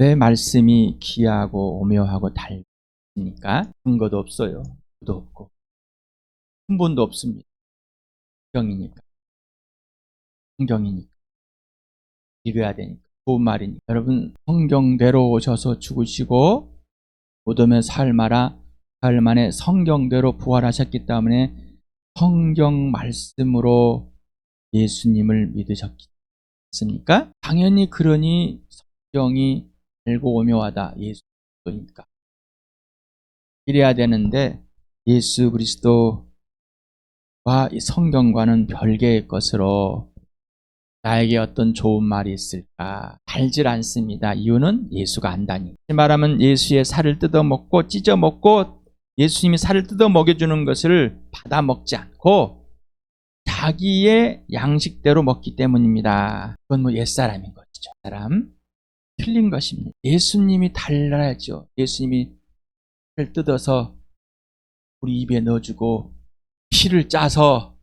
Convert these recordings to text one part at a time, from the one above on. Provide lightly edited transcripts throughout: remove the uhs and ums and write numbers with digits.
왜 말씀이 귀하고 오묘하고 달니까? 근거도 없어요. 도 없고 근본도 없습니다. 성경이니까. 성경이니까. 읽어야 되니까. 좋은 말이니까. 여러분, 성경대로 오셔서 죽으시고 무덤에 사흘 만에 성경대로 부활하셨기 때문에 성경 말씀으로 예수님을 믿으셨습니까? 당연히 그러니 성경이 달고 오묘하다. 예수 그리스도니까. 이래야 되는데 예수 그리스도와 이 성경과는 별개의 것으로 나에게 어떤 좋은 말이 있을까? 달질 않습니다. 이유는 예수가 안다니. 말하면 예수의 살을 뜯어먹고 찢어먹고 예수님이 살을 뜯어먹여주는 것을 받아먹지 않고 자기의 양식대로 먹기 때문입니다. 그건 뭐 옛사람인 것이죠. 사람 틀린 것입니다. 예수님이 달라야죠. 예수님이 살을 뜯어서 우리 입에 넣어주고 피를 짜서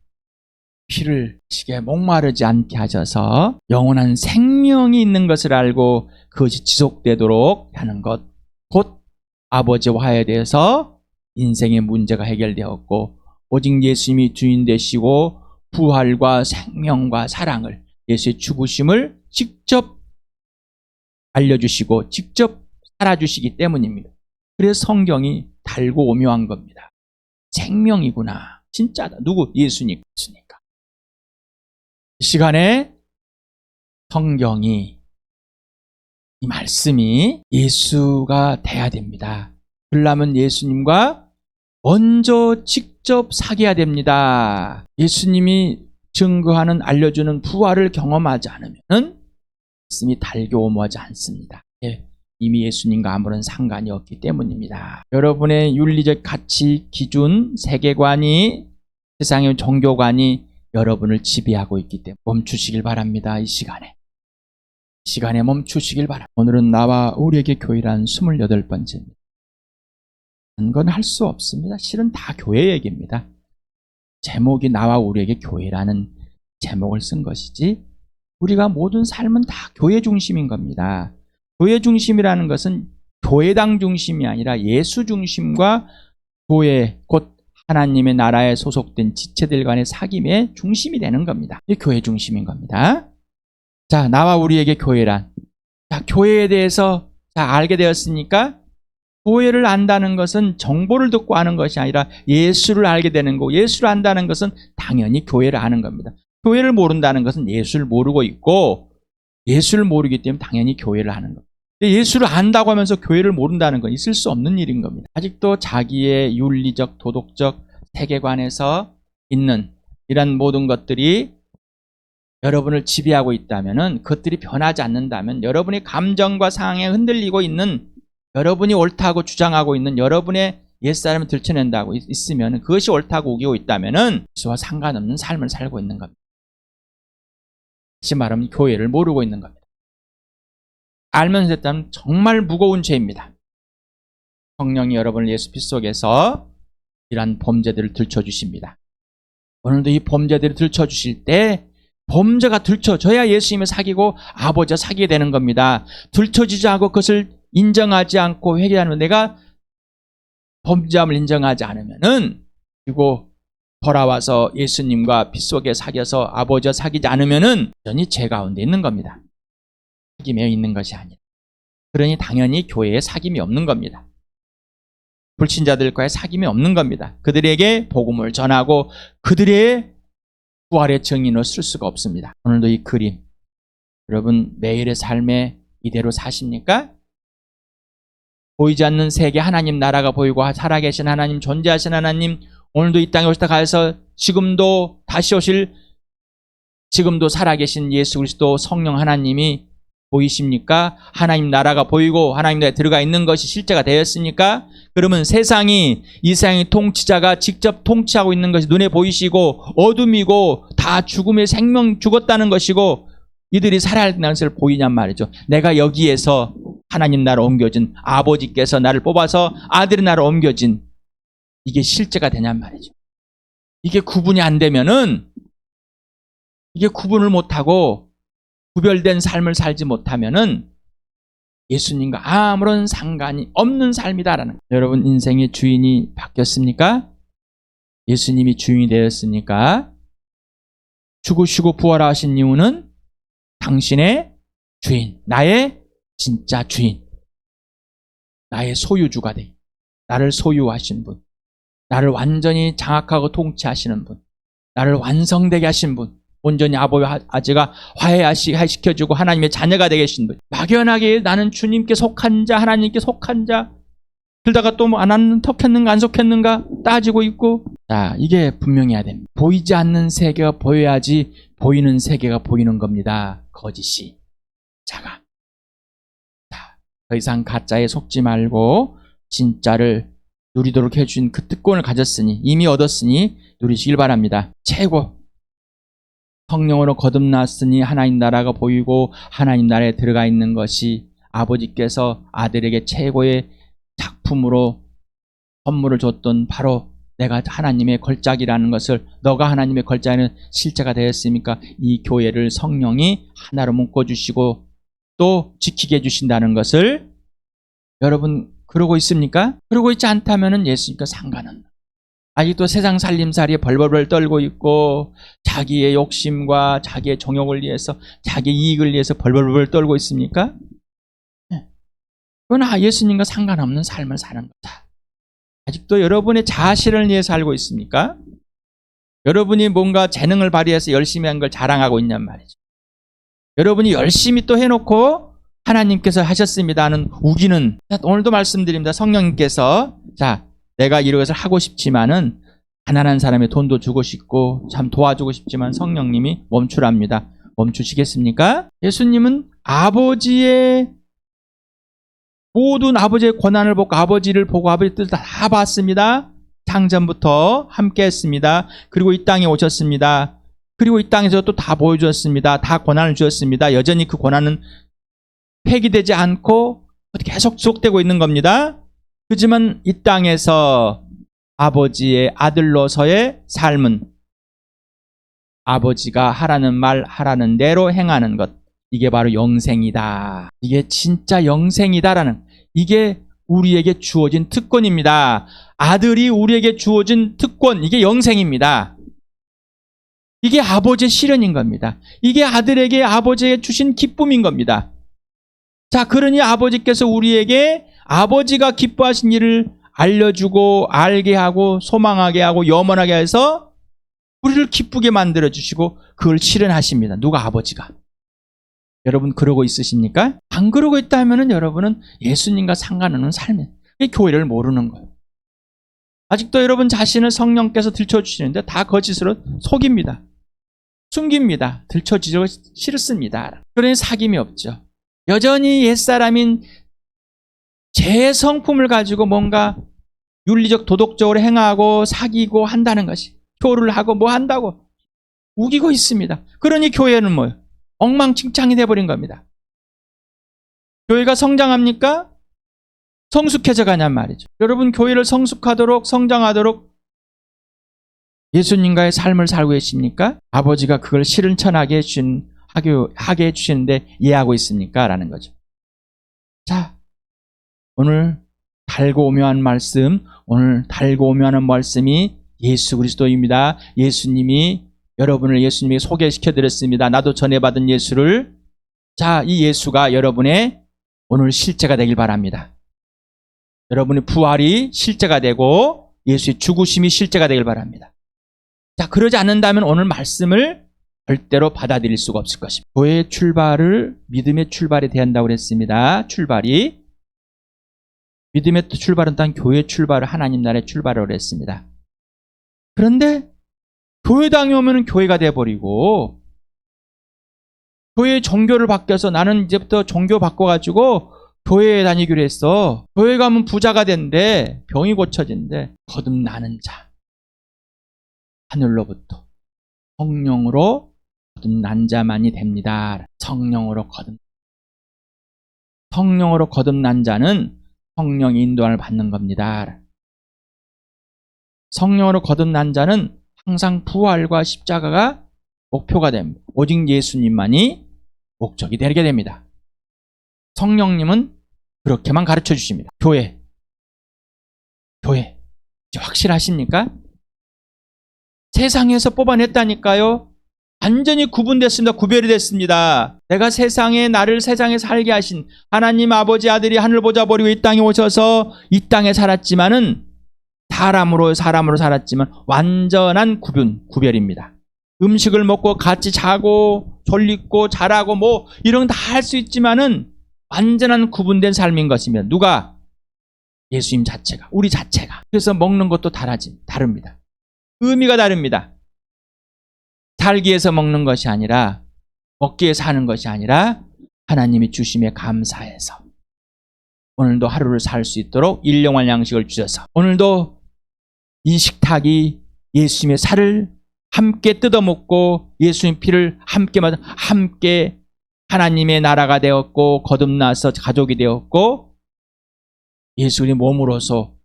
피를 시게 목마르지 않게 하셔서 영원한 생명이 있는 것을 알고 그것이 지속되도록 하는 것, 곧 아버지와 화해돼서 인생의 문제가 해결되었고 오직 예수님이 주인 되시고 부활과 생명과 사랑을 예수의 죽으심을 직접 알려주시고 직접 살아주시기 때문입니다. 그래서 성경이 달고 오묘한 겁니다. 생명이구나. 진짜다. 누구? 예수니까. 이 시간에 성경이, 이 말씀이 예수가 돼야 됩니다. 그러려면 예수님과 먼저 직접 사귀어야 됩니다. 예수님이 증거하는, 알려주는 부활을 경험하지 않으면 말씀이 달고 오묘하지 않습니다. 이미 예수님과 아무런 상관이 없기 때문입니다. 여러분의 윤리적 가치, 기준, 세계관이, 세상의 종교관이 여러분을 지배하고 있기 때문에 멈추시길 바랍니다. 이 시간에 멈추시길 바랍니다. 오늘은 나와 우리에게 교회란 28번째입니다. 건 할 수 없습니다. 실은 다 교회 얘기입니다. 제목이 나와 우리에게 교회라는 제목을 쓴 것이지 우리가 모든 삶은 다 교회 중심인 겁니다. 교회 중심이라는 것은 교회당 중심이 아니라 예수 중심과 교회, 곧 하나님의 나라에 소속된 지체들 간의 사귐의 중심이 되는 겁니다. 이게 교회 중심인 겁니다. 자, 나와 우리에게 교회란. 자, 교회에 대해서 알게 되었으니까 교회를 안다는 것은 정보를 듣고 아는 것이 아니라 예수를 알게 되는 거고 예수를 안다는 것은 당연히 교회를 아는 겁니다. 교회를 모른다는 것은 예수를 모르고 있고 예수를 모르기 때문에 당연히 교회를 하는 겁니다. 예수를 안다고 하면서 교회를 모른다는 건 있을 수 없는 일인 겁니다. 아직도 자기의 윤리적, 도덕적 세계관에서 있는 이런 모든 것들이 여러분을 지배하고 있다면, 그것들이 변하지 않는다면, 여러분의 감정과 상황에 흔들리고 있는, 여러분이 옳다고 주장하고 있는 여러분의 옛사람을 들춰낸다고 있으면, 그것이 옳다고 우기고 있다면 예수와 상관없는 삶을 살고 있는 겁니다. 다시 말하면 교회를 모르고 있는 겁니다. 알면서 했다면 정말 무거운 죄입니다. 성령이 여러분을 예수 피 속에서 이러한 범죄들을 들춰주십니다. 오늘도 이 범죄들을 들춰주실 때 범죄가 들춰져야 예수님을 사귀고 아버지와 사귀게 되는 겁니다. 들춰지지 않고 그것을 인정하지 않고 회개하는, 내가 범죄함을 인정하지 않으면은, 그리고 돌아와서 예수님과 피 속에 사귀어서 아버지와 사귀지 않으면은 여전히 죄 가운데 있는 겁니다. 사귐에 있는 것이 아니라. 그러니 당연히 교회에 사귐이 없는 겁니다. 불신자들과의 사귐이 없는 겁니다. 그들에게 복음을 전하고 그들의 부활의 증인으로 쓸 수가 없습니다. 오늘도 이 그림, 여러분 매일의 삶에 이대로 사십니까? 보이지 않는 세계 하나님 나라가 보이고 살아계신 하나님, 존재하신 하나님, 오늘도 이 땅에 오시다 가서 지금도 다시 오실, 지금도 살아계신 예수 그리스도 성령 하나님이 보이십니까? 하나님 나라가 보이고 하나님 나라에 들어가 있는 것이 실제가 되었습니까? 그러면 세상이, 이 세상의 통치자가 직접 통치하고 있는 것이 눈에 보이시고 어둠이고 다 죽음의 생명, 죽었다는 것이고 이들이 살아야 된다는 것을 보이냔 말이죠. 내가 여기에서 하나님 나라 옮겨진, 아버지께서 나를 뽑아서 아들의 나라 옮겨진, 이게 실제가 되냔 말이죠. 이게 구분이 안 되면은, 이게 구분을 못하고 구별된 삶을 살지 못하면은 예수님과 아무런 상관이 없는 삶이다라는. 여러분 인생의 주인이 바뀌었습니까? 예수님이 주인이 되었습니까? 죽으시고 부활하신 이유는 당신의 주인, 나의 진짜 주인, 나의 소유주가 돼, 나를 소유하신 분, 나를 완전히 장악하고 통치하시는 분, 나를 완성되게 하신 분, 온전히 아버지와 아재가 화해시켜주고 하나님의 자녀가 되게 하신 분. 막연하게 나는 주님께 속한 자, 하나님께 속한 자, 그러다가 또 뭐 안 속했는가 안 속했는가 따지고 있고. 자, 이게 분명해야 됩니다. 보이지 않는 세계가 보여야지 보이는 세계가 보이는 겁니다. 거짓이. 자가. 자, 더 이상 가짜에 속지 말고 진짜를 누리도록 해준 그 특권을 가졌으니, 이미 얻었으니 누리시길 바랍니다. 최고. 성령으로 거듭났으니 하나님 나라가 보이고 하나님 나라에 들어가 있는 것이 아버지께서 아들에게 최고의 작품으로 선물을 줬던 바로 내가 하나님의 걸작이라는 것을, 너가 하나님의 걸작에는 실제가 되었으니까 이 교회를 성령이 하나로 묶어주시고 또 지키게 해주신다는 것을 여러분 그러고 있습니까? 그러고 있지 않다면 예수님과 상관은, 아직도 세상 살림살이에 벌벌벌 떨고 있고 자기의 욕심과 자기의 정욕을 위해서, 자기의 이익을 위해서 벌벌벌 떨고 있습니까? 그건 예수님과 상관없는 삶을 사는 거다. 아직도 여러분의 자아실현을 위해 살고 있습니까? 여러분이 뭔가 재능을 발휘해서 열심히 한 걸 자랑하고 있냔 말이죠. 여러분이 열심히 또 해놓고 하나님께서 하셨습니다 하는 우기는, 오늘도 말씀드립니다. 성령님께서 자, 내가 이것을 하고 싶지만은 가난한 사람의 돈도 주고 싶고 참 도와주고 싶지만 성령님이 멈추랍니다. 멈추시겠습니까? 예수님은 아버지의 모든 아버지의 권한을 보고 아버지를 보고 아버지의 뜻을 다 봤습니다. 창전부터 함께 했습니다. 그리고 이 땅에 오셨습니다. 그리고 이 땅에서 또 다 보여주었습니다. 다 권한을 주었습니다. 여전히 그 권한은 폐기되지 않고 계속 지속되고 있는 겁니다. 그렇지만 이 땅에서 아버지의 아들로서의 삶은 아버지가 하라는 말 하라는 대로 행하는 것, 이게 바로 영생이다. 이게 진짜 영생이다라는, 이게 우리에게 주어진 특권입니다. 아들이 우리에게 주어진 특권, 이게 영생입니다. 이게 아버지의 실현인 겁니다. 이게 아들에게 아버지에게 주신 기쁨인 겁니다. 자, 그러니 아버지께서 우리에게 아버지가 기뻐하신 일을 알려주고 알게 하고 소망하게 하고 염원하게 해서 우리를 기쁘게 만들어주시고 그걸 실현하십니다. 누가? 아버지가. 여러분 그러고 있으십니까? 안 그러고 있다면 여러분은 예수님과 상관없는 삶이에요. 교회를 모르는 거예요. 아직도 여러분 자신을 성령께서 들춰주시는데 다 거짓으로 속입니다. 숨깁니다. 들춰주기 싫습니다. 그러니 사귐이 없죠. 여전히 옛사람인 제 성품을 가지고 뭔가 윤리적 도덕적으로 행하고 사귀고 한다는 것이, 교류를 하고 뭐 한다고 우기고 있습니다. 그러니 교회는 뭐예요? 엉망진창이 돼버린 겁니다. 교회가 성장합니까? 성숙해져 가냔 말이죠. 여러분 교회를 성숙하도록 성장하도록 예수님과의 삶을 살고 계십니까? 아버지가 그걸 실현천하게 하게 해주시는데 이해하고 있습니까? 라는 거죠. 자, 오늘 달고 오묘한 말씀, 오늘 달고 오묘한 말씀이 예수 그리스도입니다. 예수님이 여러분을 예수님에게 소개시켜 드렸습니다. 나도 전해받은 예수를. 자, 이 예수가 여러분의 오늘 실제가 되길 바랍니다. 여러분의 부활이 실제가 되고 예수의 죽으심이 실제가 되길 바랍니다. 자, 그러지 않는다면 오늘 말씀을 절대로 받아들일 수가 없을 것입니다. 교회의 출발을 믿음의 출발이 대한다고 그랬습니다. 출발이. 믿음의 출발은 단 교회의 출발을 하나님 나라의 출발을 했습니다. 그런데 교회당에 오면 교회가 돼버리고 교회의 종교를 바뀌어서 나는 이제부터 종교 바꿔가지고 교회에 다니기로 했어. 교회 가면 부자가 된대. 병이 고쳐진대. 거듭나는 자. 하늘로부터 성령으로 거듭난 자만이 됩니다. 성령으로 거듭난 자는 성령의 인도함을 받는 겁니다. 성령으로 거듭난 자는 항상 부활과 십자가가 목표가 됩니다. 오직 예수님만이 목적이 되게 됩니다. 성령님은 그렇게만 가르쳐 주십니다. 교회. 이제 확실하십니까? 세상에서 뽑아냈다니까요. 완전히 구분됐습니다. 구별이 됐습니다. 내가 나를 세상에 살게 하신 하나님 아버지 아들이 하늘 보좌 버리고 이 땅에 오셔서 이 땅에 살았지만은 사람으로 살았지만 완전한 구별입니다. 음식을 먹고 같이 자고 졸리고 자라고 뭐 이런 거 다 할 수 있지만은 완전한 구분된 삶인 것이면 누가? 예수님 자체가, 우리 자체가. 그래서 먹는 것도 다릅니다. 의미가 다릅니다. 살기 위해서 먹는 것이 아니라, 먹기 위해서 하는 것이 아니라 하나님이 주심에 감사해서 오늘도 하루를 살 수 있도록 일용할 양식을 주셔서 오늘도 이 식탁이 예수님의 살을 함께 뜯어먹고 예수님 피를 함께 맞아 함께 하나님의 나라가 되었고 거듭나서 가족이 되었고 예수의 몸으로서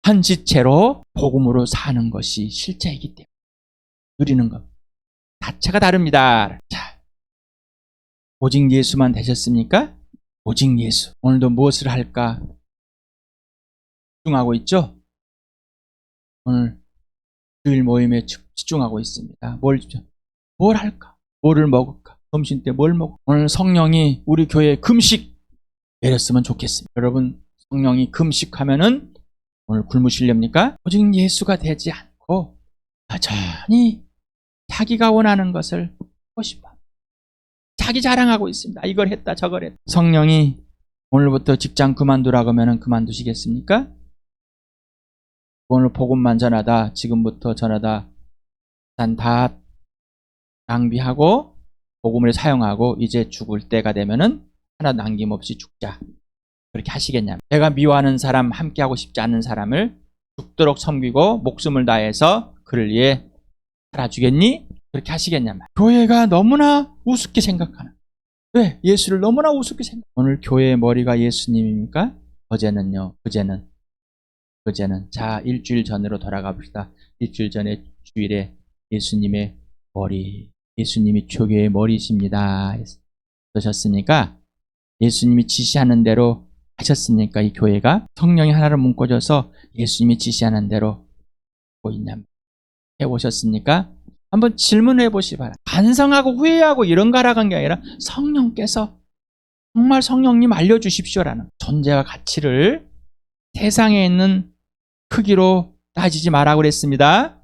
한 지체로 복음으로 사는 것이 실제이기 때문에 누리는 것 자체가 다릅니다. 자, 오직 예수만 되셨습니까? 오직 예수. 오늘도 무엇을 할까 집중하고 있죠? 오늘 주일 모임에 집중하고 있습니다. 뭘 할까? 뭐를 먹을까? 점심 때 뭘 먹을까? 오늘 성령이 우리 교회에 금식 내렸으면 좋겠습니다. 여러분, 성령이 금식하면은 오늘 굶으시렵니까? 오직 예수가 되지 않고 여전히 자기가 원하는 것을 하고 싶어. 자기 자랑하고 있습니다. 이걸 했다 저걸 했다. 성령이 오늘부터 직장 그만두라고 하면 그만두시겠습니까? 오늘 복음만 전하다 지금부터 전하다 다 낭비하고 복음을 사용하고 이제 죽을 때가 되면은 하나 남김없이 죽자. 그렇게 하시겠냐면 내가 미워하는 사람 함께하고 싶지 않은 사람을 죽도록 섬기고 목숨을 다해서 그를 위해 살아주겠니? 그렇게 하시겠냐면 교회가 너무나 우습게 생각하는 왜? 예수를 너무나 우습게 생각 오늘 교회의 머리가 예수님입니까? 어제는요. 그제는 자 일주일 전으로 돌아가 봅시다. 일주일 전에 주일에 예수님의 머리 예수님이 교회의 머리십니다. 그러셨으니까 예수님이 지시하는 대로 하셨으니까 이 교회가 성령이 하나로 묶어져서 예수님이 지시하는 대로 뭐 있냐 해보셨습니까? 한번 질문해 보시기 바랍니다. 반성하고 후회하고 이런 거 하라고 한 게 아니라 성령께서 정말 성령님 알려주십시오라는 존재와 가치를 세상에 있는 크기로 따지지 마라고 그랬습니다.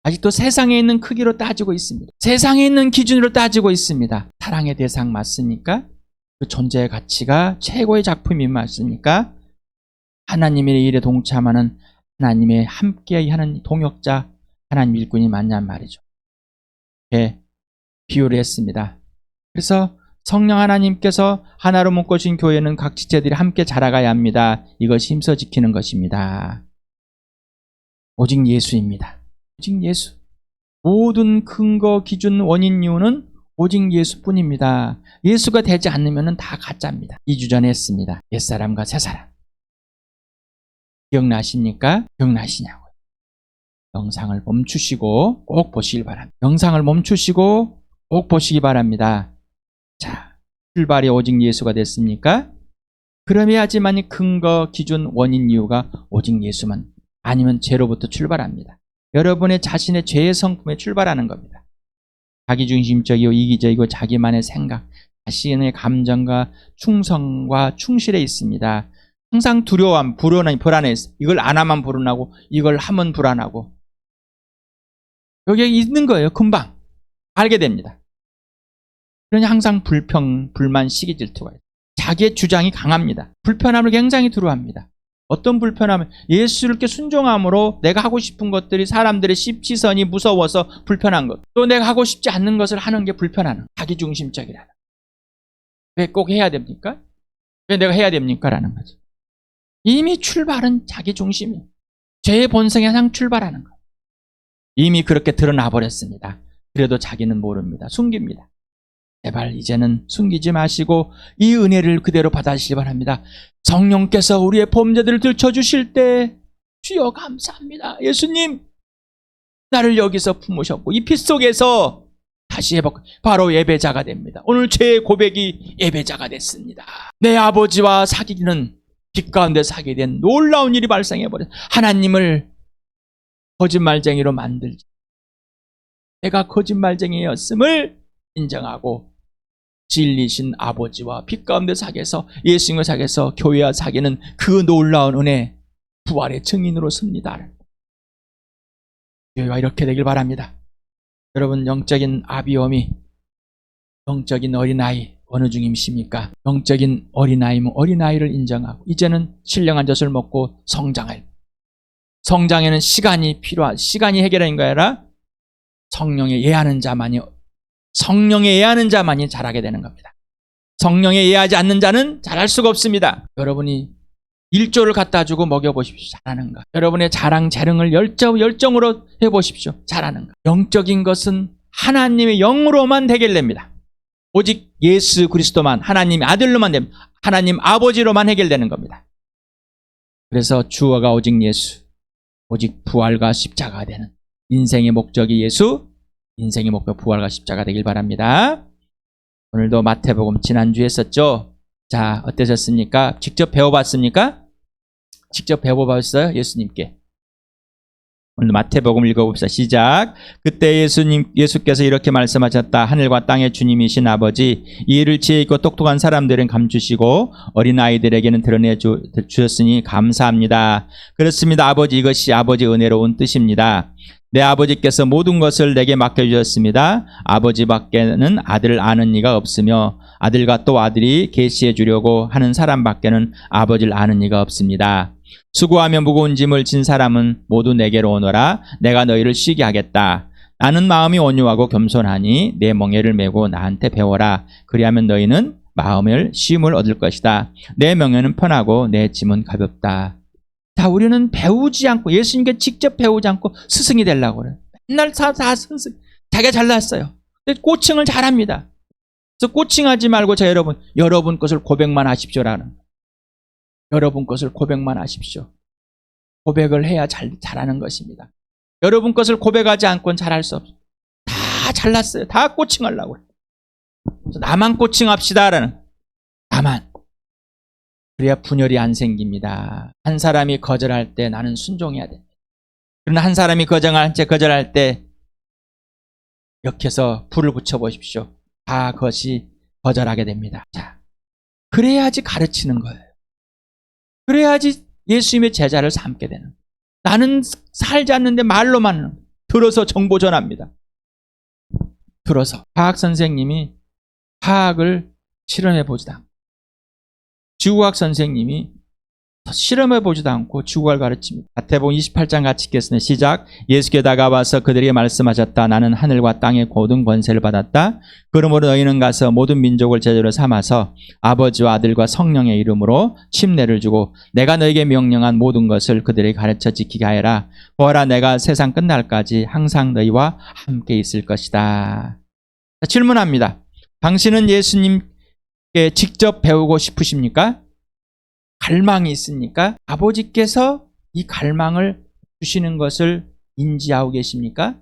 아직도 세상에 있는 크기로 따지고 있습니다. 세상에 있는 기준으로 따지고 있습니다. 사랑의 대상 맞습니까? 그 존재의 가치가 최고의 작품이 맞습니까? 하나님의 일에 동참하는 하나님의 함께하는 동역자 하나님 일꾼이 맞냔 말이죠. 이렇게 비유를 했습니다. 그래서 성령 하나님께서 하나로 묶어진 교회는 각 지체들이 함께 자라가야 합니다. 이것이 힘써 지키는 것입니다. 오직 예수입니다. 오직 예수. 모든 근거, 기준, 원인, 이유는 오직 예수뿐입니다. 예수가 되지 않으면 다 가짜입니다. 2주 전에 했습니다. 옛사람과 새사람. 기억나십니까? 기억나시냐고요. 영상을 멈추시고 꼭 보시길 바랍니다. 영상을 멈추시고 꼭 보시기 바랍니다. 자, 출발이 오직 예수가 됐습니까? 그럼야지만 근거, 기준, 원인, 이유가 오직 예수만 아니면 죄로부터 출발합니다. 여러분의 자신의 죄의 성품에 출발하는 겁니다. 자기중심적이고 이기적이고 자기만의 생각, 자신의 감정과 충성과 충실에 있습니다. 항상 두려움, 불안해 있어. 이걸 안 하면 불안하고 이걸 하면 불안하고 여기에 있는 거예요. 금방 알게 됩니다. 그러니 항상 불만, 시기, 질투가 있어요. 자기의 주장이 강합니다. 불편함을 굉장히 두려워합니다. 어떤 불편함을 예수님께 순종함으로 내가 하고 싶은 것들이 사람들의 시선이 무서워서 불편한 것, 또 내가 하고 싶지 않는 것을 하는 게 불편한 자기중심적이라는. 왜 꼭 해야 됩니까? 왜 내가 해야 됩니까? 라는 거죠. 이미 출발은 자기중심이에요. 죄의 본성에 항상 출발하는 거예요. 이미 그렇게 드러나 버렸습니다. 그래도 자기는 모릅니다. 숨깁니다. 제발 이제는 숨기지 마시고 이 은혜를 그대로 받아주시기 바랍니다. 성령께서 우리의 범죄들을 들춰주실 때 주여 감사합니다. 예수님 나를 여기서 품으셨고 이 피 속에서 다시 회복, 바로 예배자가 됩니다. 오늘 제 고백이 예배자가 됐습니다. 내 아버지와 사귀기는 빛 가운데 사귀게 된 놀라운 일이 발생해버렸어요. 하나님을 거짓말쟁이로 만들지. 내가 거짓말쟁이였음을 인정하고 진리신 아버지와 빛 가운데 사귀어서 예수님과 사귀어서 교회와 사귀는 그 놀라운 은혜, 부활의 증인으로 섭니다. 교회가 이렇게 되길 바랍니다. 여러분, 영적인 아비어미, 영적인 어린아이 어느 중이십니까? 영적인 어린아이면 어린아이를 인정하고 이제는 신령한 젖을 먹고 성장에는 시간이 해결하는 게 아니라 성령에 예하는 자만이 자라게 되는 겁니다. 성령에 예하지 않는 자는 자랄 수가 없습니다. 여러분이 1조를 갖다 주고 먹여보십시오. 잘하는가? 여러분의 자랑, 재능을 열정으로 해보십시오. 잘하는가? 영적인 것은 하나님의 영으로만 해결됩니다. 오직 예수 그리스도만, 하나님의 아들로만 됩니다. 하나님 아버지로만 해결되는 겁니다. 그래서 주어가 오직 예수, 오직 부활과 십자가가 되는 인생의 목적이 예수, 인생의 목표 부활과 십자가 되길 바랍니다. 오늘도 마태복음 지난주에 했었죠. 자, 어떠셨습니까? 직접 배워봤습니까? 직접 배워봤어요? 예수님께. 오늘 마태복음 읽어봅시다. 시작. 그때 예수께서 이렇게 말씀하셨다. 하늘과 땅의 주님이신 아버지, 이 일을 지혜 있고 똑똑한 사람들은 감추시고 어린아이들에게는 드러내 주셨으니 감사합니다. 그렇습니다. 아버지, 이것이 아버지 은혜로운 뜻입니다. 내 아버지께서 모든 것을 내게 맡겨주셨습니다. 아버지밖에는 아들을 아는 이가 없으며 아들과 또 아들이 계시해 주려고 하는 사람밖에는 아버지를 아는 이가 없습니다. 수고하며 무거운 짐을 진 사람은 모두 내게로 오너라. 내가 너희를 쉬게 하겠다. 나는 마음이 온유하고 겸손하니 내 멍에를 메고 나한테 배워라. 그리하면 너희는 마음을 쉼을 얻을 것이다. 내 멍에는 편하고 내 짐은 가볍다. 다 우리는 배우지 않고 예수님께 직접 배우지 않고 스승이 되려고 그래요. 맨날 다 스승. 자기가 잘났어요. 근데 꼬칭을 잘합니다. 그래서 꼬칭하지 말고 여러분 것을 고백만 하십시오라는. 여러분 것을 고백만 하십시오. 고백을 해야 잘하는 것입니다. 여러분 것을 고백하지 않고는 잘할 수 없어요. 다 잘났어요. 다 꼬칭하려고 그래요. 그래서 나만 꼬칭합시다라는. 나만. 그래야 분열이 안 생깁니다. 한 사람이 거절할 때 나는 순종해야 돼. 그러나 한 사람이 거절할 때 역해서 불을 붙여보십시오. 다 그것이 거절하게 됩니다. 자, 그래야지 가르치는 거예요. 그래야지 예수님의 제자를 삼게 되는 거예요. 나는 살지 않는데 말로만 들어서 정보 전합니다. 들어서 화학 선생님이 화학을 실험해보지도 않고 지구과학 선생님이 실험해보지도 않고 지구과학을 가르칩니다. 마태복음 28장 같이 읽겠습니다. 시작. 예수께 다가와서 그들에게 말씀하셨다. 나는 하늘과 땅의 모든 권세를 받았다. 그러므로 너희는 가서 모든 민족을 제자로 삼아서 아버지와 아들과 성령의 이름으로 침례를 주고 내가 너에게 명령한 모든 것을 그들에게 가르쳐 지키게 하여라. 보아라, 내가 세상 끝날까지 항상 너희와 함께 있을 것이다. 자, 질문합니다. 당신은 예수님께 직접 배우고 싶으십니까? 갈망이 있습니까? 아버지께서 이 갈망을 주시는 것을 인지하고 계십니까?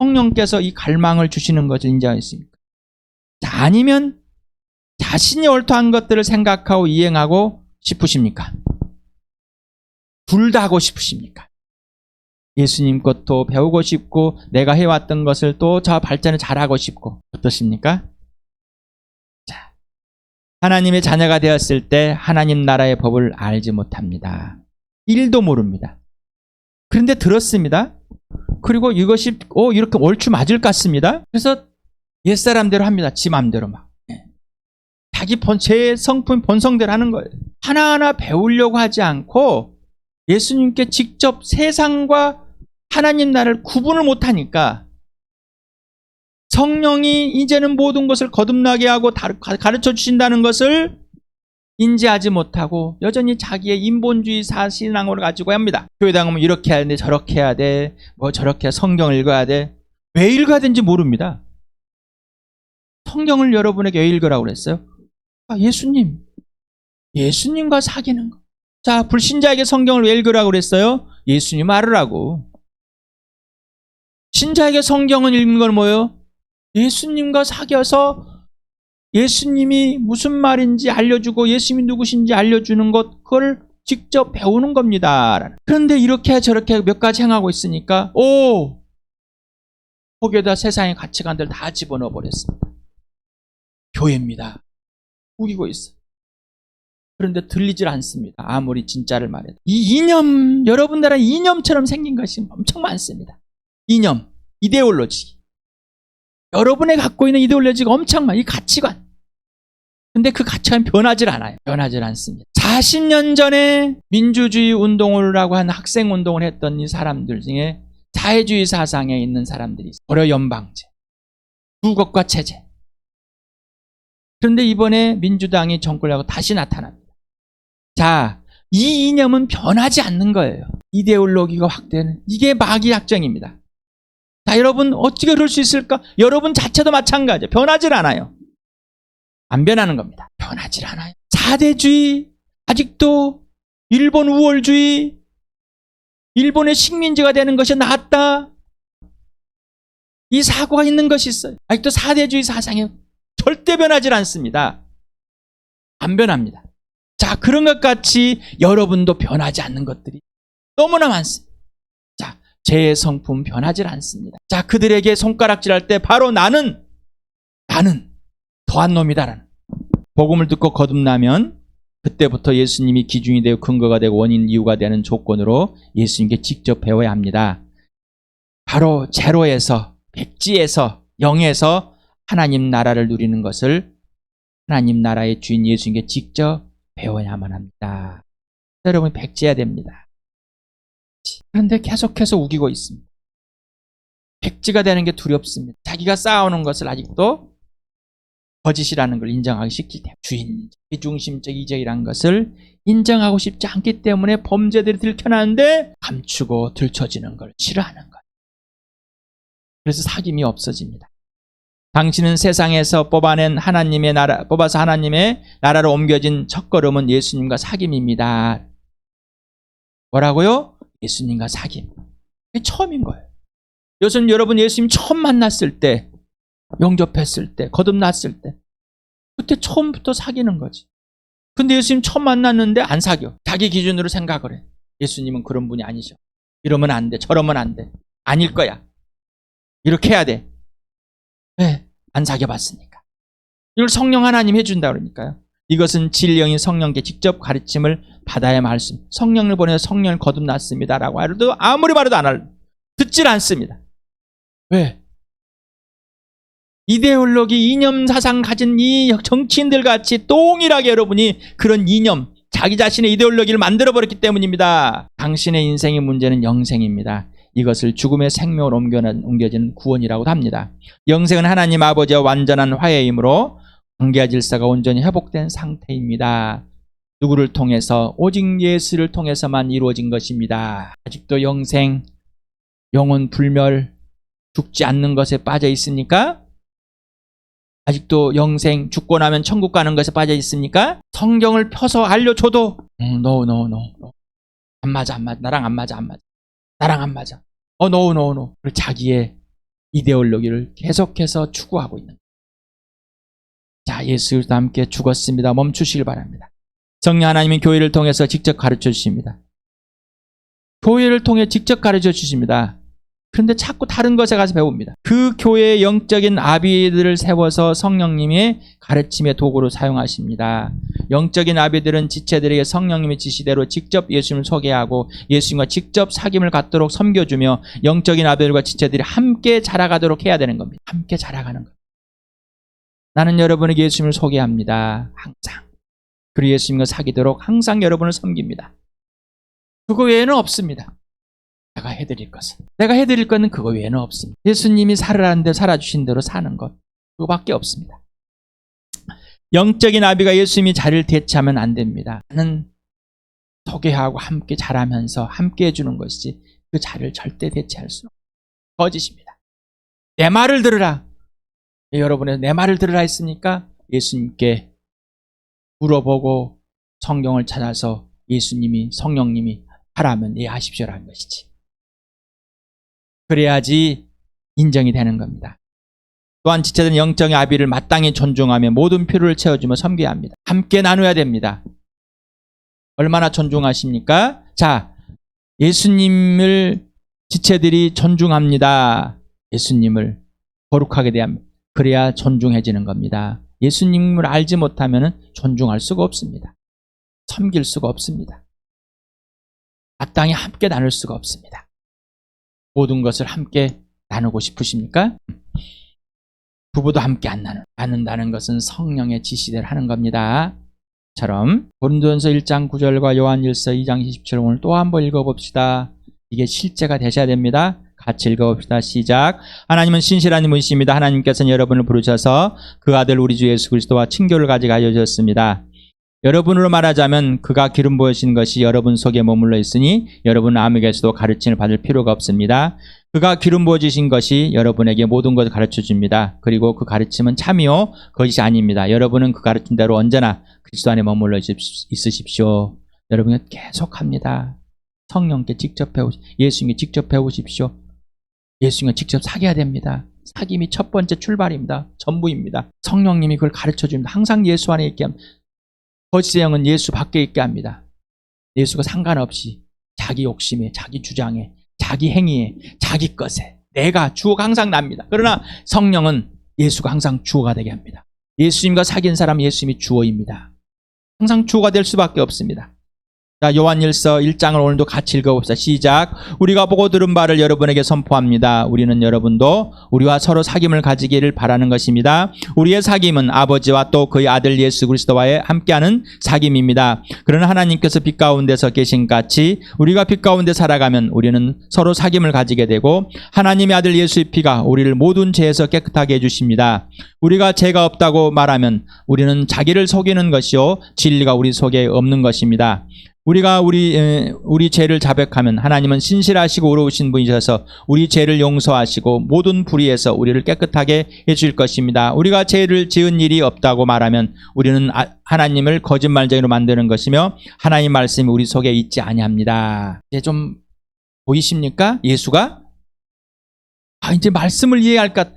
성령께서 이 갈망을 주시는 것을 인지하고 있습니까? 아니면 자신이 옳다한 것들을 생각하고 이행하고 싶으십니까? 둘 다 하고 싶으십니까? 예수님 것도 배우고 싶고 내가 해왔던 것을 또 저 발전을 잘하고 싶고 어떠십니까? 하나님의 자녀가 되었을 때 하나님 나라의 법을 알지 못합니다. 1도 모릅니다. 그런데 들었습니다. 그리고 이것이 이렇게 옳지 맞을 것 같습니다. 그래서 옛사람대로 합니다. 지 맘대로 막. 자기 제 성품 본성대로 하는 거예요. 하나하나 배우려고 하지 않고 예수님께 직접 세상과 하나님 나라를 구분을 못하니까 성령이 이제는 모든 것을 거듭나게 하고 가르쳐 주신다는 것을 인지하지 못하고 여전히 자기의 인본주의 신앙을 가지고 합니다. 교회 다니면 이렇게 해야 돼, 저렇게 해야 돼, 저렇게 성경을 읽어야 돼. 왜 읽어야 되는지 모릅니다. 성경을 여러분에게 왜 읽으라고 그랬어요? 예수님과 사귀는 거. 자, 불신자에게 성경을 왜 읽으라고 그랬어요? 예수님 알으라고. 신자에게 성경을 읽는 건 뭐예요? 예수님과 사귀어서 예수님이 무슨 말인지 알려주고 예수님이 누구신지 알려주는 것, 그걸 직접 배우는 겁니다. 그런데 이렇게 저렇게 몇 가지 행하고 있으니까 거기에다 세상의 가치관들 다 집어넣어 버렸습니다. 교회입니다. 우기고 있어요. 그런데 들리질 않습니다. 아무리 진짜를 말해도. 이 이념, 여러분들은 이념처럼 생긴 것이 엄청 많습니다. 이념, 이데올로지. 여러분이 갖고 있는 이데올로지가 엄청 많아요. 이 가치관. 근데 그 가치관이 변하질 않아요. 변하질 않습니다. 40년 전에 민주주의 운동을 하고 한 학생 운동을 했던 이 사람들 중에 사회주의 사상에 있는 사람들이 있어요. 고려 연방제, 부국가 체제. 그런데 이번에 민주당이 정권을 하고 다시 나타납니다. 자, 이 이념은 변하지 않는 거예요. 이데올로기가 확대는 이게 마귀 작정입니다. 자, 여러분 어떻게 그럴 수 있을까? 여러분 자체도 마찬가지예요. 변하질 않아요. 안 변하는 겁니다. 변하질 않아요. 4대주의, 아직도 일본 우월주의, 일본의 식민지가 되는 것이 낫다. 이 사고가 있는 것이 있어요. 아직도 4대주의 사상이 절대 변하질 않습니다. 안 변합니다. 자, 그런 것 같이 여러분도 변하지 않는 것들이 너무나 많습니다. 자, 제 성품 변하질 않습니다. 자, 그들에게 손가락질할 때 바로 나는 더한 놈이다라는 복음을 듣고 거듭나면 그때부터 예수님이 기준이 되고 근거가 되고 원인 이유가 되는 조건으로 예수님께 직접 배워야 합니다. 바로 제로에서, 백지에서, 영에서 하나님 나라를 누리는 것을 하나님 나라의 주인 예수님께 직접 배워야만 합니다. 여러분이 백지해야 됩니다. 그런데 계속해서 우기고 있습니다. 백지가 되는 게 두렵습니다. 자기가 쌓아오는 것을 아직도 거짓이라는 걸 인정하기 쉽기 때문에 주인, 비중심적 이적이라는 것을 인정하고 싶지 않기 때문에 범죄들이 들켜나는데 감추고 들춰지는 걸 싫어하는 거예요. 그래서 사귐이 없어집니다. 당신은 세상에서 뽑아서 하나님의 나라로 옮겨진 첫걸음은 예수님과 사귐입니다. 뭐라고요? 예수님과 사귐. 그게 처음인 거예요. 요즘 여러분 예수님 처음 만났을 때, 영접했을 때, 거듭났을 때, 그때 처음부터 사귀는 거지. 근데 예수님 처음 만났는데 안 사겨. 자기 기준으로 생각을 해. 예수님은 그런 분이 아니셔. 이러면 안 돼. 저러면 안 돼. 아닐 거야. 이렇게 해야 돼. 왜? 안 사귀어봤으니까. 이걸 성령 하나님 해준다 그러니까요. 이것은 진리형인 성령께 직접 가르침을 받아야 말씀. 성령을 보내서 성령을 거듭났습니다라고 해도 아무리 말해도 안 할래. 듣질 않습니다. 왜? 이데올로기, 이념 사상 가진 이 정치인들 같이 동일하게 여러분이 그런 이념, 자기 자신의 이데올로기를 만들어버렸기 때문입니다. 당신의 인생의 문제는 영생입니다. 이것을 죽음의 생명으로 옮겨진 구원이라고 합니다. 영생은 하나님 아버지와 완전한 화해이므로 관계와 질서가 온전히 회복된 상태입니다. 누구를 통해서? 오직 예수를 통해서만 이루어진 것입니다. 아직도 영생, 영혼 불멸, 죽지 않는 것에 빠져 있습니까? 아직도 영생, 죽고 나면 천국 가는 것에 빠져 있습니까? 성경을 펴서 알려줘도 no. 안 맞아. 나랑 안 맞아. 나랑 안 맞아. no. 자기의 이데올로기를 계속해서 추구하고 있는 거예요. 자, 예수와 함께 죽었습니다. 멈추시길 바랍니다. 성령 하나님이 교회를 통해서 직접 가르쳐 주십니다. 교회를 통해 직접 가르쳐 주십니다. 그런데 자꾸 다른 것에 가서 배웁니다. 그 교회의 영적인 아비들을 세워서 성령님의 가르침의 도구로 사용하십니다. 영적인 아비들은 지체들에게 성령님의 지시대로 직접 예수님을 소개하고 예수님과 직접 사귐을 갖도록 섬겨주며 영적인 아비들과 지체들이 함께 자라가도록 해야 되는 겁니다. 함께 자라가는 것. 나는 여러분에게 예수님을 소개합니다. 항상. 그리고 예수님과 사귀도록 항상 여러분을 섬깁니다. 그거 외에는 없습니다. 내가 해드릴 것은 그거 외에는 없습니다. 예수님이 살으라는 대로 살아주신 대로 사는 것, 그거밖에 없습니다. 영적인 아비가 예수님이 자리를 대체하면 안 됩니다. 나는 소개하고 함께 자라면서 함께 해주는 것이지 그 자리를 절대 대체할 수는 없습니다. 거짓입니다. 내 말을 들으라. 여러분의 내 말을 들으라 했으니까 예수님께 물어보고 성경을 찾아서 예수님이, 성령님이 하라면 예 하십시오라는 것이지. 그래야지 인정이 되는 겁니다. 또한 지체된 영적인 아비를 마땅히 존중하며 모든 필요를 채워주며 섬겨야 합니다. 함께 나눠야 됩니다. 얼마나 존중하십니까? 자, 예수님을 지체들이 존중합니다. 예수님을 거룩하게 대합니다. 그래야 존중해지는 겁니다. 예수님을 알지 못하면 존중할 수가 없습니다. 섬길 수가 없습니다. 마땅히 함께 나눌 수가 없습니다. 모든 것을 함께 나누고 싶으십니까? 부부도 함께 안 나눈다는 것은 성령의 지시대로 하는 겁니다. 처럼 고린도전서 1장 9절과 요한일서 2장 27절 오늘 또 한번 읽어봅시다. 이게 실제가 되셔야 됩니다. 같이 읽어봅시다. 시작. 하나님은 신실한 분이십니다. 하나님께서는 여러분을 부르셔서 그 아들 우리 주 예수 그리스도와 친교를 가지게 하여 주셨습니다. 여러분으로 말하자면 그가 기름 부으신 것이 여러분 속에 머물러 있으니 여러분은 아무에게서도 가르침을 받을 필요가 없습니다. 그가 기름 부어주신 것이 여러분에게 모든 것을 가르쳐줍니다. 그리고 그 가르침은 참이요 거짓이 아닙니다. 여러분은 그 가르침대로 언제나 그리스도 안에 머물러 있으십시오. 여러분은 계속합니다. 성령께 직접 예수님께 직접 배우십시오. 예수님과 직접 사귀어야 됩니다. 사귐이 첫 번째 출발입니다. 전부입니다. 성령님이 그걸 가르쳐줍니다. 항상 예수 안에 있게 합니다. 거짓의 영은 예수 밖에 있게 합니다. 예수가 상관없이 자기 욕심에, 자기 주장에, 자기 행위에, 자기 것에 내가 주어가 항상 납니다. 그러나 성령은 예수가 항상 주어가 되게 합니다. 예수님과 사귄 사람은 예수님이 주어입니다. 항상 주어가 될 수밖에 없습니다. 자, 요한일서 1장을 오늘도 같이 읽어봅시다. 시작. 우리가 보고 들은 바를 여러분에게 선포합니다. 우리는 여러분도 우리와 서로 사귐을 가지기를 바라는 것입니다. 우리의 사귐은 아버지와 또 그의 아들 예수 그리스도와의 함께하는 사귐입니다. 그러나 하나님께서 빛 가운데서 계신 같이 우리가 빛 가운데 살아가면 우리는 서로 사귐을 가지게 되고 하나님의 아들 예수의 피가 우리를 모든 죄에서 깨끗하게 해주십니다. 우리가 죄가 없다고 말하면 우리는 자기를 속이는 것이요 진리가 우리 속에 없는 것입니다. 우리가 우리 죄를 자백하면 하나님은 신실하시고 의로우신 분이셔서 우리 죄를 용서하시고 모든 불의에서 우리를 깨끗하게 해줄 것입니다. 우리가 죄를 지은 일이 없다고 말하면 우리는 하나님을 거짓말쟁이로 만드는 것이며 하나님 말씀이 우리 속에 있지 아니합니다. 이제 좀 보이십니까? 예수가 이제 말씀을 이해할까?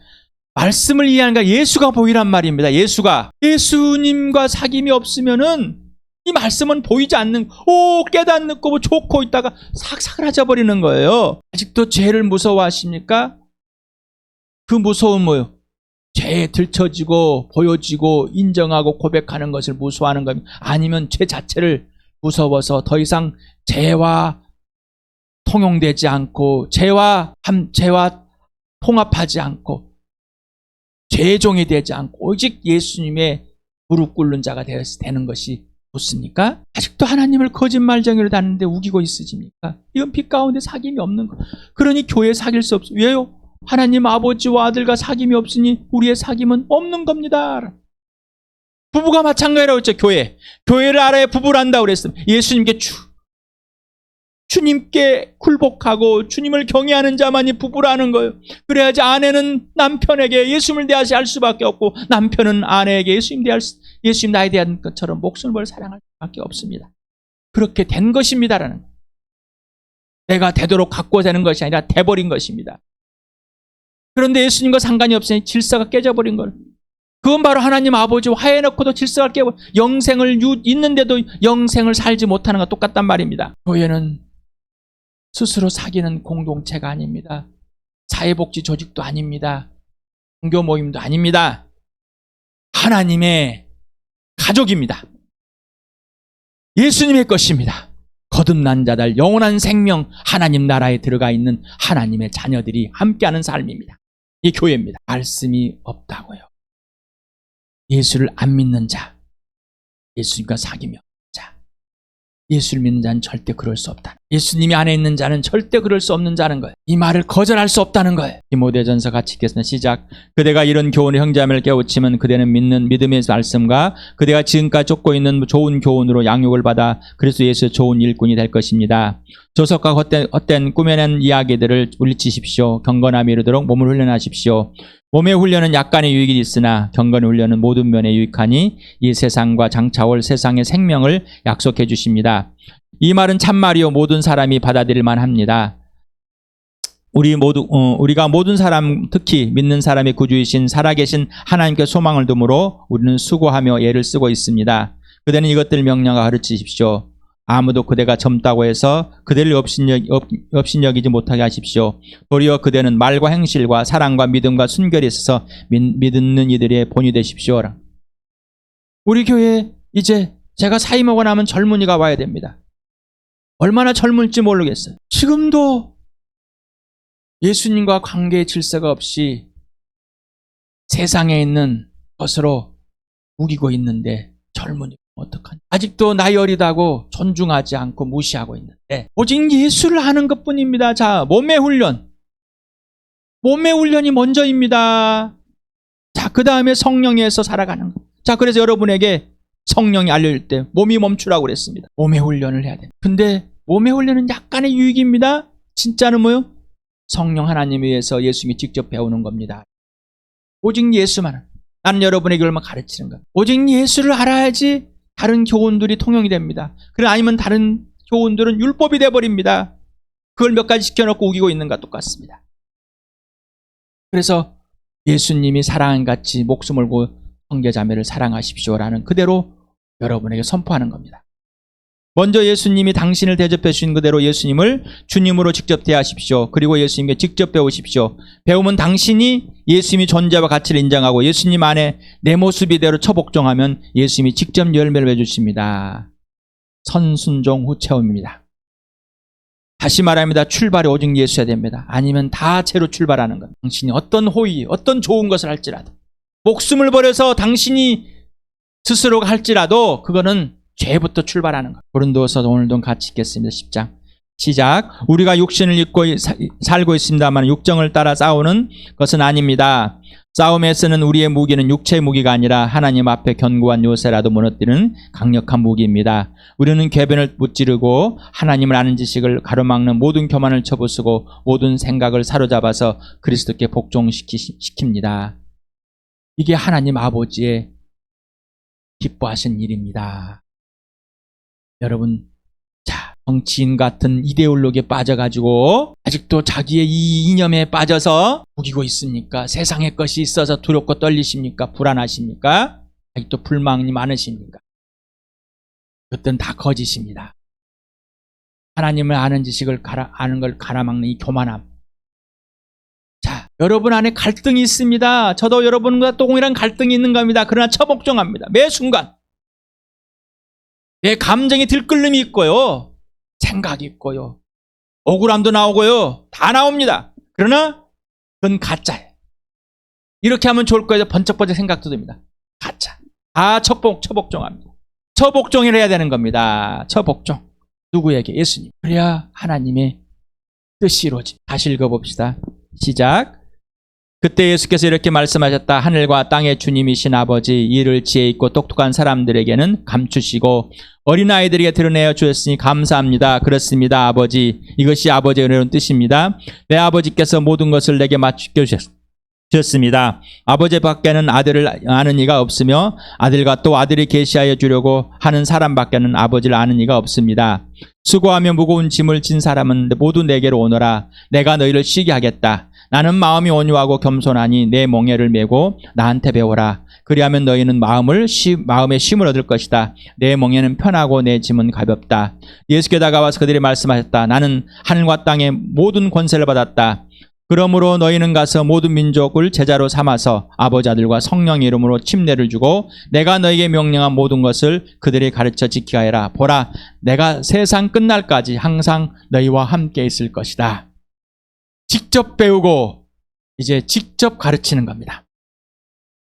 예수가 보이란 말입니다. 예수님과 사귐이 없으면은 이 말씀은 보이지 않는, 깨닫고 좋고 있다가 싹 사라져 버리는 거예요. 아직도 죄를 무서워하십니까? 그 무서운 뭐예요? 죄에 들춰지고 보여지고 인정하고 고백하는 것을 무서워하는 겁니다. 아니면 죄 자체를 무서워서 더 이상 죄와 통용되지 않고 죄와 통합하지 않고 죄의 종이 되지 않고 오직 예수님의 무릎 꿇는 자가 되는 것이 좋습니까? 아직도 하나님을 거짓말쟁이로 다니는데 우기고 있으십니까? 이건 빛 가운데 사귐이 없는 거. 그러니 교회 사귈 수 없어요. 왜요? 하나님 아버지와 아들과 사귐이 없으니 우리의 사귐은 없는 겁니다. 부부가 마찬가지라고 했죠. 교회를 알아야 부부를 한다고 그랬어요. 예수님께 주님께 굴복하고 주님을 경외하는 자만이 부부라는 거예요. 그래야지 아내는 남편에게 예수님을 대하시 할 수밖에 없고 남편은 아내에게 예수님 나에 대한 것처럼 목숨을 걸 사랑할 수밖에 없습니다. 그렇게 된 것입니다라는 거예요. 내가 되도록 갖고 되는 것이 아니라 돼버린 것입니다. 그런데 예수님과 상관이 없으니 질서가 깨져버린 걸. 그건 바로 하나님 아버지와 화해해놓고도 질서가 깨버린 영생을 있는데도 영생을 살지 못하는 것과 똑같단 말입니다. 교회는 스스로 사귀는 공동체가 아닙니다. 사회복지 조직도 아닙니다. 종교 모임도 아닙니다. 하나님의 가족입니다. 예수님의 것입니다. 거듭난 자들, 영원한 생명, 하나님 나라에 들어가 있는 하나님의 자녀들이 함께하는 삶입니다. 이 교회입니다. 말씀이 없다고요. 예수를 안 믿는 자, 예수님과 사귀며 자, 예수를 믿는 자는 절대 그럴 수 없다. 예수님이 안에 있는 자는 절대 그럴 수 없는 자는 거예요. 이 말을 거절할 수 없다는 거예요. 디모데전서 같이 읽겠습니다. 시작. 그대가 이런 교훈을 형제자매를 깨우치면 그대는 믿음의 말씀과 그대가 지금까지 쫓고 있는 좋은 교훈으로 양육을 받아 그리스도 예수의 좋은 일꾼이 될 것입니다. 조석과 헛된 꾸며낸 이야기들을 물리치십시오. 경건함이 이르도록 몸을 훈련하십시오. 몸의 훈련은 약간의 유익이 있으나 경건의 훈련은 모든 면에 유익하니 이 세상과 장차올 세상의 생명을 약속해 주십니다. 이 말은 참말이요 모든 사람이 받아들일 만합니다. 우리가 모든 사람, 특히 믿는 사람의 구주이신 살아계신 하나님께 소망을 두므로 우리는 수고하며 애를 쓰고 있습니다. 그대는 이것들 명령하고 가르치십시오. 아무도 그대가 젊다고 해서 그대를 업신여기지 못하게 하십시오. 도리어 그대는 말과 행실과 사랑과 믿음과 순결이 있어서 믿는 이들의 본이 되십시오. 우리 교회에 이제 제가 사임 먹고 나면 젊은이가 와야 됩니다. 얼마나 젊을지 모르겠어요. 지금도 예수님과 관계의 질서가 없이 세상에 있는 것으로 우기고 있는데 젊은이 어떡하냐. 아직도 나이 어리다고 존중하지 않고 무시하고 있는데 오직 예수를 하는 것뿐입니다. 자, 몸의 훈련. 몸의 훈련이 먼저입니다. 자, 그 다음에 성령에서 살아가는 것. 자, 그래서 여러분에게 성령이 알려줄 때 몸이 멈추라고 그랬습니다. 몸의 훈련을 해야 돼. 근데 몸의 훈련은 약간의 유익입니다. 진짜는 뭐요? 성령 하나님에 의해서 예수님이 직접 배우는 겁니다. 오직 예수만. 나는 여러분에게 얼마 가르치는 것. 오직 예수를 알아야지 다른 교훈들이 통용이 됩니다. 그래 아니면 다른 교훈들은 율법이 돼버립니다. 그걸 몇 가지 시켜놓고 우기고 있는 것과 똑같습니다. 그래서 예수님이 사랑같이 목숨을 걸고 형제자매를 사랑하십시오라는 그대로 여러분에게 선포하는 겁니다. 먼저 예수님이 당신을 대접해 주신 그대로 예수님을 주님으로 직접 대하십시오. 그리고 예수님께 직접 배우십시오. 배우면 당신이 예수님의 존재와 가치를 인정하고 예수님 안에 내 모습 이대로 처복종하면 예수님이 직접 열매를 맺으십니다. 선순종 후 체험입니다. 다시 말합니다. 출발이 오직 예수여야 됩니다. 아니면 다 채로 출발하는 것. 당신이 어떤 호의, 어떤 좋은 것을 할지라도 목숨을 버려서 당신이 스스로가 할지라도 그거는 죄부터 출발하는 것. 고린도서 오늘도 같이 읽겠습니다. 10장 시작. 우리가 육신을 입고 살고 있습니다만 육정을 따라 싸우는 것은 아닙니다. 싸움에서는 우리의 무기는 육체의 무기가 아니라 하나님 앞에 견고한 요새라도 무너뜨리는 강력한 무기입니다. 우리는 궤변을 무찌르고 하나님을 아는 지식을 가로막는 모든 교만을 쳐부수고 모든 생각을 사로잡아서 그리스도께 복종시킵니다. 이게 하나님 아버지의 기뻐하신 일입니다. 여러분, 자, 정치인 같은 이데올로기에 빠져가지고 아직도 자기의 이 이념에 빠져서 우기고 있습니까? 세상의 것이 있어서 두렵고 떨리십니까? 불안하십니까? 아직도 불만이 많으십니까? 그것은 다 거짓입니다. 하나님을 아는 지식을 아는 걸 가라막는 이 교만함. 자, 여러분 안에 갈등이 있습니다. 저도 여러분과 동일한 갈등이 있는 겁니다. 그러나 처복종합니다. 매 순간. 내 감정이 들끓음이 있고요. 생각이 있고요. 억울함도 나오고요. 다 나옵니다. 그러나 그건 가짜예요. 이렇게 하면 좋을 거예요. 번쩍번쩍 생각도 듭니다. 가짜. 다 처복종합니다. 처복종을 해야 되는 겁니다. 처복종. 누구에게? 예수님. 그래야 하나님의 뜻이 이루어집니다. 다시 읽어봅시다. 시작. 그때 예수께서 이렇게 말씀하셨다. 하늘과 땅의 주님이신 아버지, 이를 지혜 있고 똑똑한 사람들에게는 감추시고 어린아이들에게 드러내어 주셨으니 감사합니다. 그렇습니다, 아버지. 이것이 아버지의 은혜로운 뜻입니다. 내 아버지께서 모든 것을 내게 맡겨주셨습니다. 아버지 밖에는 아들을 아는 이가 없으며 아들과 또 아들이 계시하여 주려고 하는 사람밖에는 아버지를 아는 이가 없습니다. 수고하며 무거운 짐을 진 사람은 모두 내게로 오너라. 내가 너희를 쉬게 하겠다. 나는 마음이 온유하고 겸손하니 내 멍에를 메고 나한테 배워라. 그리하면 너희는 마음에 쉼을 얻을 것이다. 내 멍에는 편하고 내 짐은 가볍다. 예수께 다가와서 그들이 말씀하셨다. 나는 하늘과 땅의 모든 권세를 받았다. 그러므로 너희는 가서 모든 민족을 제자로 삼아서 아버지 아들과 성령의 이름으로 침례를 주고 내가 너희에게 명령한 모든 것을 그들이 가르쳐 지키게 하여라. 보라, 내가 세상 끝날까지 항상 너희와 함께 있을 것이다. 직접 배우고 이제 직접 가르치는 겁니다.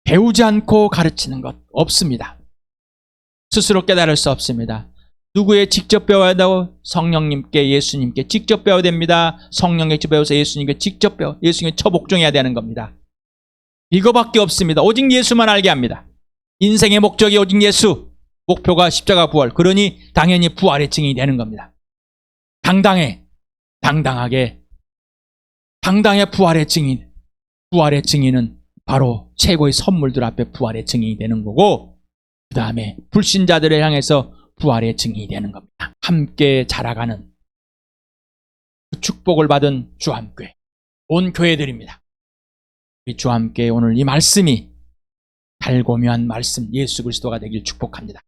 배우지 않고 가르치는 것 없습니다. 스스로 깨달을 수 없습니다. 누구에 직접 배워야 한다고? 성령님께, 예수님께 직접 배워야 됩니다. 성령께 직접 배워서 예수님께 직접 배워 예수님께 처복종해야 되는 겁니다. 이거밖에 없습니다. 오직 예수만 알게 합니다. 인생의 목적이 오직 예수, 목표가 십자가 부활. 그러니 당연히 부활의 증인이 되는 겁니다. 당당하게 부활의 증인. 부활의 증인은 바로 최고의 선물들 앞에 부활의 증인이 되는 거고 그 다음에 불신자들을 향해서 부활의 증인이 되는 겁니다. 함께 자라가는 그 축복을 받은 주함교회. 온 교회들입니다. 우리 주와 함께 오늘 이 말씀이 달고미한 말씀 예수 그리스도가 되길 축복합니다.